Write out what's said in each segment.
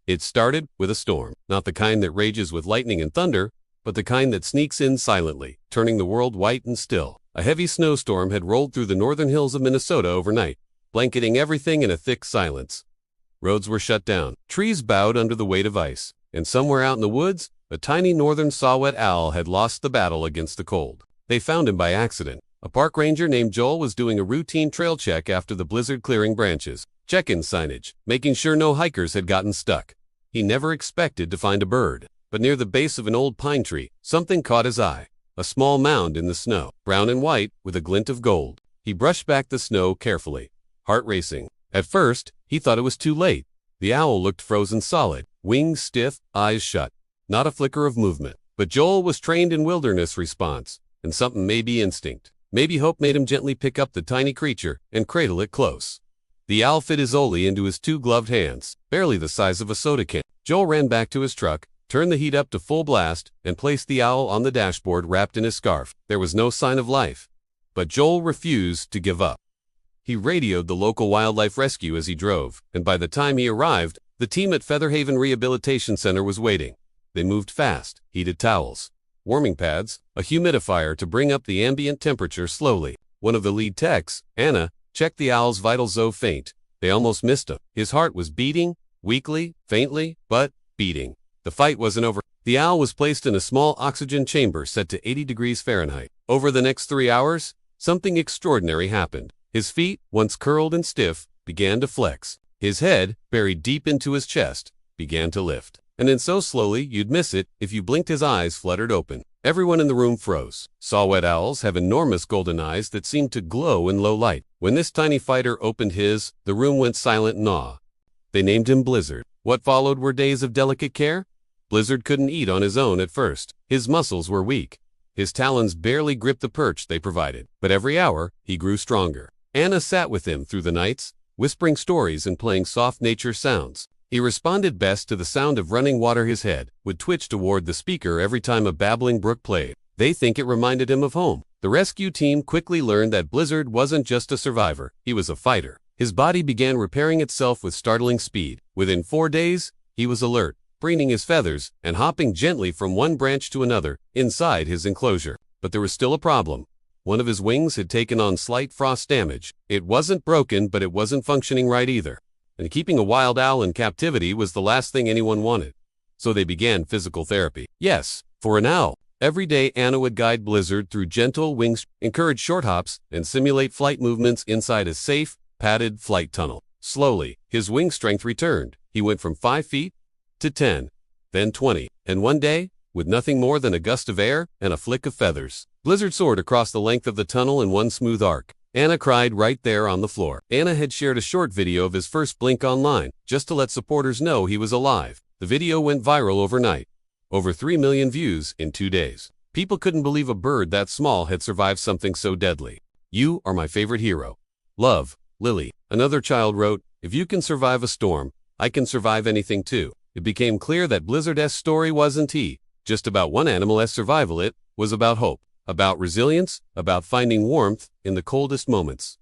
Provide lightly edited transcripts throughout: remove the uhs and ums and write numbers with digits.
It started with a storm, not the kind that rages with lightning and thunder, but the kind that sneaks in silently, turning the world white and still. A heavy snowstorm had rolled through the northern hills of Minnesota overnight, blanketing everything in a thick silence. Roads were shut down, trees bowed under the weight of ice, and somewhere out in the woods, a tiny northern saw-whet owl had lost the battle against the cold. They found him by accident. A park ranger named Joel was doing a routine trail check after the blizzard, clearing branches, check-in signage, making sure no hikers had gotten stuck. He never expected to find a bird, but near the base of an old pine tree, something caught his eye. A small mound in the snow, brown and white, with a glint of gold. He brushed back the snow carefully, heart racing. At first, he thought it was too late. The owl looked frozen solid, wings stiff, eyes shut. Not a flicker of movement. But Joel was trained in wilderness response, and something, maybe instinct, maybe hope, made him gently pick up the tiny creature and cradle it close. The owl fit his Oli into his two gloved hands, barely the size of a soda can. Joel ran back to his truck, turned the heat up to full blast, and placed the owl on the dashboard wrapped in his scarf. There was no sign of life. But Joel refused to give up. He radioed the local wildlife rescue as he drove, and by the time he arrived, the team at Featherhaven Rehabilitation Center was waiting. They moved fast, heated towels, warming pads, a humidifier to bring up the ambient temperature slowly. One of the lead techs, Anna, checked the owl's vitals, though faint. They almost missed him. His heart was beating, weakly, faintly, but beating. The fight wasn't over. The owl was placed in a small oxygen chamber set to 80 degrees Fahrenheit. Over the next 3 hours, something extraordinary happened. His feet, once curled and stiff, began to flex. His head, buried deep into his chest, began to lift. And then so slowly you'd miss it if you blinked, his eyes fluttered open. Everyone in the room froze. Saw-whet owls have enormous golden eyes that seemed to glow in low light. When this tiny fighter opened his, the room went silent in awe. They named him Blizzard. What followed were days of delicate care. Blizzard couldn't eat on his own at first. His muscles were weak. His talons barely gripped the perch they provided. But every hour, he grew stronger. Anna sat with him through the nights, whispering stories and playing soft nature sounds. He responded best to the sound of running water. His head would twitch toward the speaker every time a babbling brook played. They think it reminded him of home. The rescue team quickly learned that Blizzard wasn't just a survivor, he was a fighter. His body began repairing itself with startling speed. Within 4 days, he was alert, preening his feathers and hopping gently from one branch to another inside his enclosure. But there was still a problem. One of his wings had taken on slight frost damage. It wasn't broken, but it wasn't functioning right either. And keeping a wild owl in captivity was the last thing anyone wanted. So they began physical therapy. Yes, for an owl. Every day Anna would guide Blizzard through gentle wings, encourage short hops, and simulate flight movements inside a safe, padded flight tunnel. Slowly, his wing strength returned. He went from 5 feet to 10, then 20, and one day, with nothing more than a gust of air and a flick of feathers, Blizzard soared across the length of the tunnel in one smooth arc. Anna cried right there on the floor. Anna had shared a short video of his first blink online, just to let supporters know he was alive. The video went viral overnight. Over 3 million views in 2 days. People couldn't believe a bird that small had survived something so deadly. You are my favorite hero. Love, Lily. Another child wrote, if you can survive a storm, I can survive anything too. It became clear that Blizzard's story wasn't just about one animal's survival. It was about hope, about resilience, about finding warmth in the coldest moments.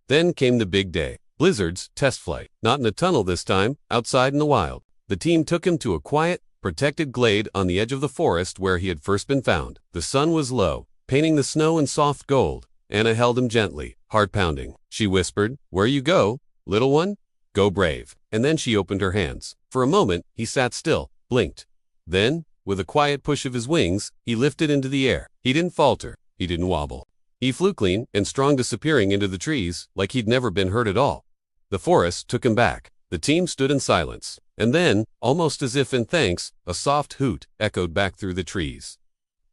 Then came the big day. Blizzard's test flight. Not in a tunnel this time, outside in the wild. The team took him to a quiet, protected glade on the edge of the forest where he had first been found. The sun was low, painting the snow in soft gold. Anna held him gently, heart pounding. She whispered, where you go, little one? Go brave. And then she opened her hands. For a moment, he sat still, blinked. Then, with a quiet push of his wings, he lifted into the air. He didn't falter. He didn't wobble. He flew clean and strong, disappearing into the trees like he'd never been hurt at all. The forest took him back. The team stood in silence. And then, almost as if in thanks, a soft hoot echoed back through the trees.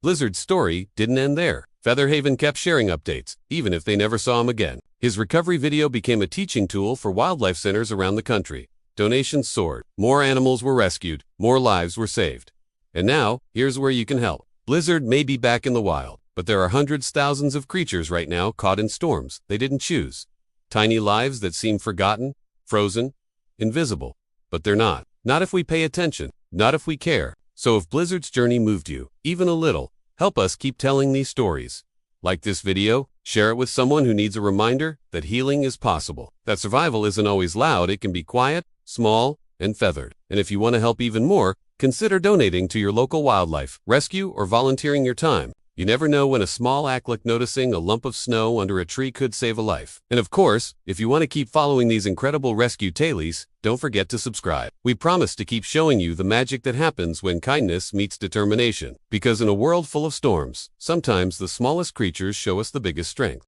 Blizzard's story didn't end there. Featherhaven kept sharing updates, even if they never saw him again. His recovery video became a teaching tool for wildlife centers around the country. Donations soared. More animals were rescued. More lives were saved. And now, here's where you can help. Blizzard may be back in the wild, but there are hundreds, thousands of creatures right now caught in storms they didn't choose. Tiny lives that seem forgotten, frozen, invisible. But they're not. Not if we pay attention. Not if we care. So if Blizzard's journey moved you, even a little, help us keep telling these stories. Like this video, share it with someone who needs a reminder that healing is possible. That survival isn't always loud. It can be quiet, small, and feathered. And if you want to help even more, consider donating to your local wildlife rescue or volunteering your time. You never know when a small act like noticing a lump of snow under a tree could save a life. And of course, if you want to keep following these incredible rescue tales, don't forget to subscribe. We promise to keep showing you the magic that happens when kindness meets determination. Because in a world full of storms, sometimes the smallest creatures show us the biggest strength.